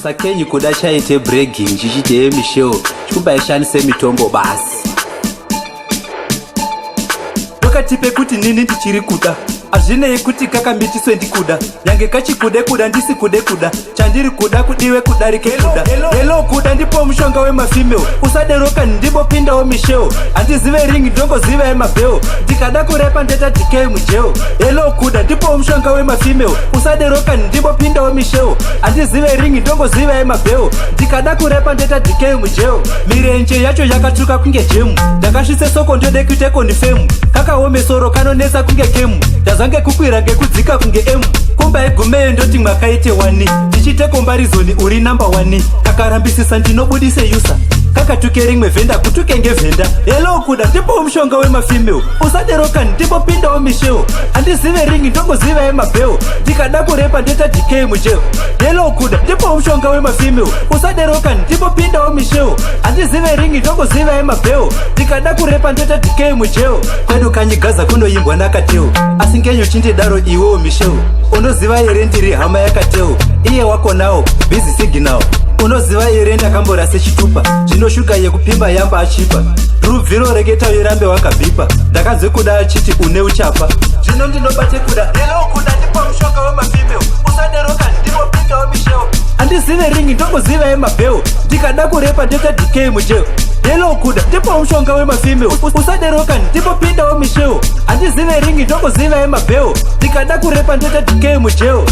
sakenyi kuda chaite bregging chichite mishow chikubaishandise mitombo basi wakatipe kuti nini ndichiri kuda azvinei kuti kakambitiswe ndikuda nyange kachikude kuda ndisi kude kuda chandiri kuda kudiwe kudarike kuda helo kuda ndipo mushonga wemafemale usaderoka ndibopindawo misheo handizive ringi ndongoziva yemabheo ndikada kurepa ndeta DK mujeo helo kuda ndipo mushonga wemafemale usaderoka ndibopindawo misheo handizive ringi ndongoziva yemabheo ndikada kurepa ndeta DK mujeo mirenje yacho yakatuka kunge jemu ndakasvitse soko ndode kuite konifemu kakaome soro kanonesa kunge kemu ndazange kukwira ngekudzika kunge emu kumba igumeyo ndoti mwakaite wani ndichite kombarizoni uri namba 1 kakarambisisa ndinobudise yusa kakatuke rimwe vhenda kutuke ngevhenda helo kuda ndipo mushonga wemafemale usaderoka ndibopindawo misheo handizive ringi ndongoziva yemabheo ndikada kurepa ndeta DK mujeo helo kuda ndipo mushonga wemafemale usaderoka ndibopindawo misheo handizive ringi ndongoziva yemabheo ndikada kurepa ndeta DK mujeo kwedu kanyigaza kunoimbwa nakateo asi ngenyu chindidaro iwewo misheo unoziva here ndiri hama yakateo iye wako nawo busy signal unoziva here ndakambora sechitupa zvinoshuka yekupimba yamba achipa rubviro reketa irambe wakabhipa ndakanzwe kuda achiti une uchapa zvino ndinobate kuda helo kuda ndipo mushonga wemafemale usaderoka ndinopindawo misheo handizive ringi ndongoziva yemabheo ndikada kurepa ndeta DK mujeo helo kuda ndipo mushonga wemafemale usaderoka ndibopindawo misheo handizive ringi ndongoziva yemabheo ndikada kurepa ndeta DK mujeo